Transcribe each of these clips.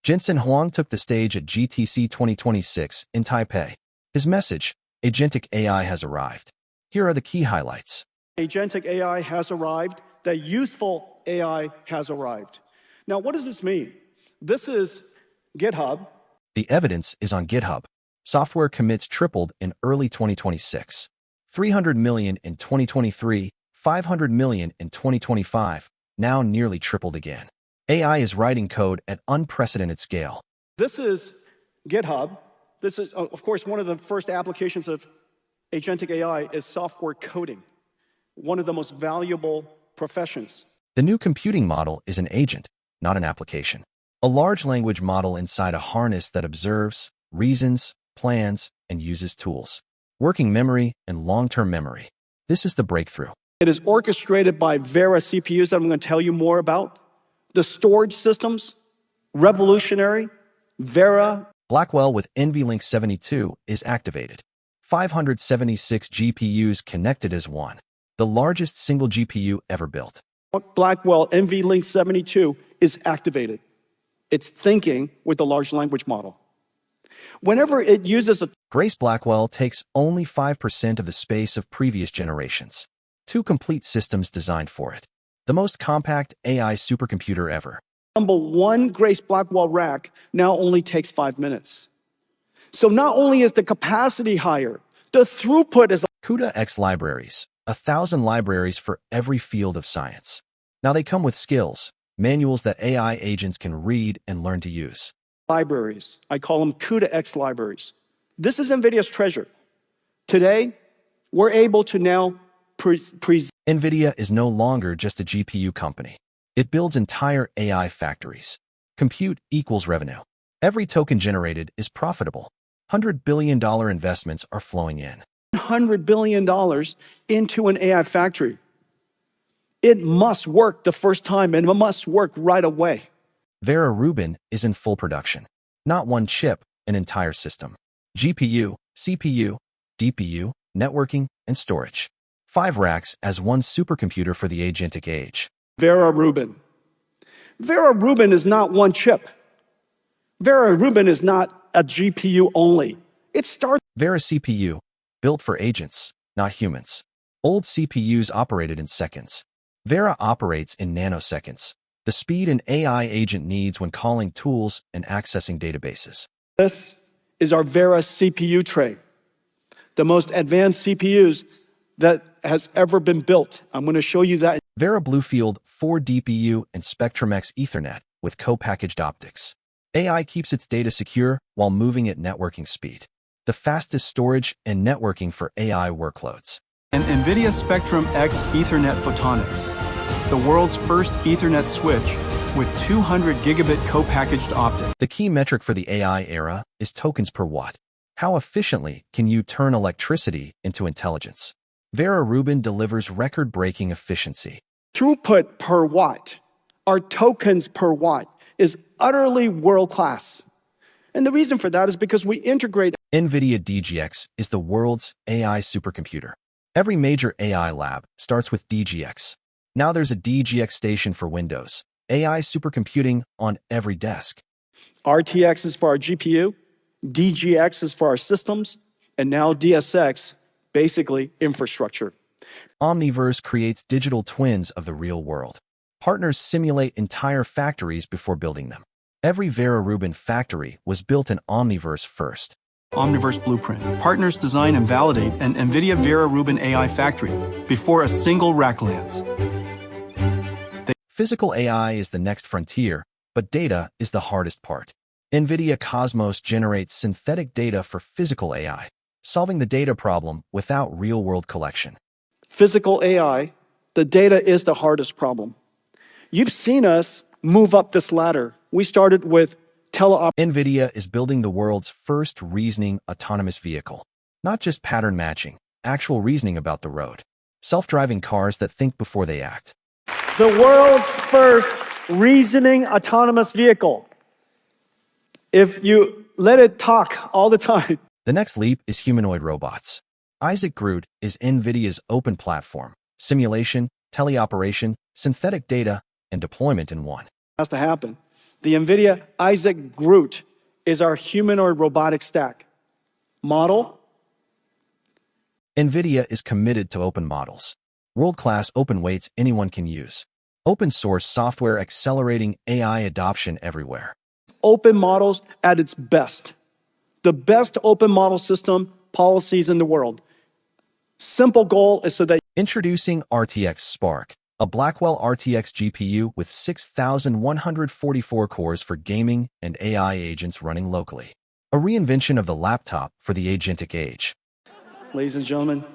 Jensen Huang took the stage at GTC 2026 in Taipei. His message, Agentic AI has arrived. Here are the key highlights. Agentic AI has arrived. The useful AI has arrived. Now, what does this mean? This is GitHub. The evidence is on GitHub. Software commits tripled in early 2026. 300 million in 2023, 500 million in 2025, now nearly tripled again. AI is writing code at unprecedented scale. This is GitHub. This is, of course, one of the first applications of agentic AI is software coding, one of the most valuable professions. The new computing model is an agent, not an application. A large language model inside a harness that observes, reasons, plans, and uses tools. Working memory and long-term memory. This is the breakthrough. It is orchestrated by Vera CPUs that I'm going to tell you more about. The storage systems, revolutionary. Vera Blackwell with NVLink72 is activated. 576 GPUs connected as one. The largest single GPU ever built. Blackwell NVLink72 is activated. It's thinking with the large language model. Whenever it uses a Grace Blackwell takes only 5% of the space of previous generations. 2 complete systems designed for it. The most compact AI supercomputer ever. Number 1 Grace Blackwell rack now only takes 5 minutes. So not only is the capacity higher, the throughput is CUDA X libraries, 1,000 libraries for every field of science. Now they come with skills, manuals that AI agents can read and learn to use. Libraries. I call them CUDA X libraries. This is NVIDIA's treasure. Today, we're able to now present. NVIDIA is no longer just a GPU company. It builds entire AI factories. Compute equals revenue. Every token generated is profitable. $100 billion investments are flowing in. $100 billion into an AI factory. It must work the first time and it must work right away. Vera Rubin is in full production. Not one chip, an entire system. GPU, CPU, DPU, networking, and storage. 5 racks as one supercomputer for the agentic age. Vera Rubin. Vera Rubin is not one chip. Vera Rubin is not a GPU only. It starts. Vera CPU, built for agents, not humans. Old CPUs operated in seconds. Vera operates in nanoseconds. The speed an AI agent needs when calling tools and accessing databases. This is our Vera CPU tray. The most advanced CPUs that has ever been built. I'm going to show you that. Vera Bluefield 4 DPU and Spectrum-X Ethernet with co-packaged optics. AI keeps its data secure while moving at networking speed. The fastest storage and networking for AI workloads. And NVIDIA Spectrum-X Ethernet Photonics, the world's first Ethernet switch with 200 gigabit co-packaged optics. The key metric for the AI era is tokens per watt. How efficiently can you turn electricity into intelligence? Vera Rubin delivers record-breaking efficiency. Throughput per watt, our tokens per watt, is utterly world-class. And the reason for that is because we integrate. NVIDIA DGX is the world's AI supercomputer. Every major AI lab starts with DGX. Now there's a DGX station for Windows. AI supercomputing on every desk. RTX is for our GPU, DGX is for our systems, and now DSX, basically infrastructure. Omniverse creates digital twins of the real world. Partners simulate entire factories before building them. Every Vera Rubin factory was built in Omniverse first. Omniverse Blueprint. Partners design and validate an NVIDIA Vera Rubin AI factory before a single rack lands. Physical AI is the next frontier, but data is the hardest part. NVIDIA Cosmos generates synthetic data for physical AI, solving the data problem without real-world collection. Physical AI, the data is the hardest problem. You've seen us move up this ladder. We started with NVIDIA is building the world's first reasoning autonomous vehicle. Not just pattern matching, actual reasoning about the road. Self-driving cars that think before they act. The world's first reasoning autonomous vehicle. If you let it talk all the time. The next leap is humanoid robots. Isaac Groot is NVIDIA's open platform. Simulation, teleoperation, synthetic data, and deployment in one. Has to happen. The NVIDIA Isaac Groot is our humanoid robotic stack. Model. NVIDIA is committed to open models. World-class open weights anyone can use. Open source software accelerating AI adoption everywhere. Open models at its best. The best open model system policies in the world. Simple goal is so that Introducing RTX Spark, a Blackwell RTX GPU with 6,144 cores for gaming and AI agents running locally. A reinvention of the laptop for the agentic age. Ladies and gentlemen,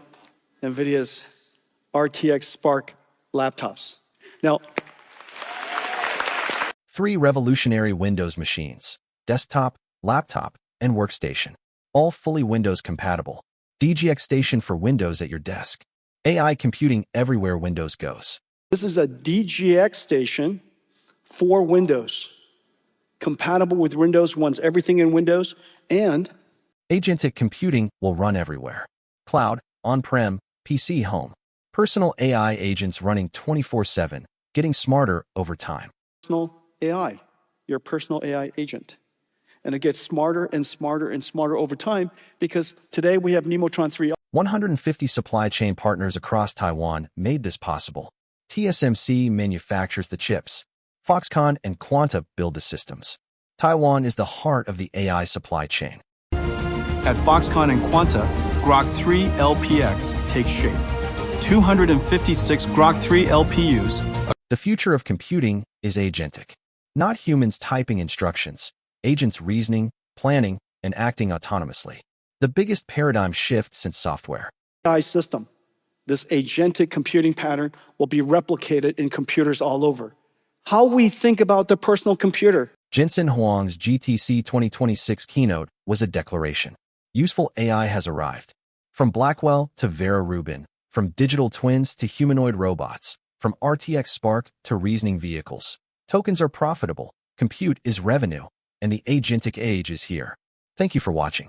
NVIDIA's RTX Spark laptops. Now, 3 revolutionary Windows machines: desktop, laptop, and workstation. All fully Windows compatible. DGX station for Windows at your desk. AI computing everywhere Windows goes. this is a DGX station for Windows, compatible with Windows, runs everything in Windows, and Agentic computing will run everywhere. Cloud, on-prem, PC, home. Personal AI agents running 24/7, getting smarter over time. personal AI, your personal AI agent. And it gets smarter and smarter and smarter over time because today we have Nemotron 3. 150 supply chain partners across Taiwan made this possible. TSMC manufactures the chips. Foxconn and Quanta build the systems. Taiwan is the heart of the AI supply chain. At Foxconn and Quanta, Grok 3 LPX takes shape. 256 Grok 3 LPUs. The future of computing is agentic. Not humans typing instructions, agents reasoning, planning, and acting autonomously. The biggest paradigm shift since software. AI system. This agentic computing pattern will be replicated in computers all over. How we think about the personal computer. Jensen Huang's GTC 2026 keynote was a declaration. Useful AI has arrived. From Blackwell to Vera Rubin, from digital twins to humanoid robots, from RTX Spark to reasoning vehicles. Tokens are profitable, compute is revenue, and the agentic age is here. Thank you for watching.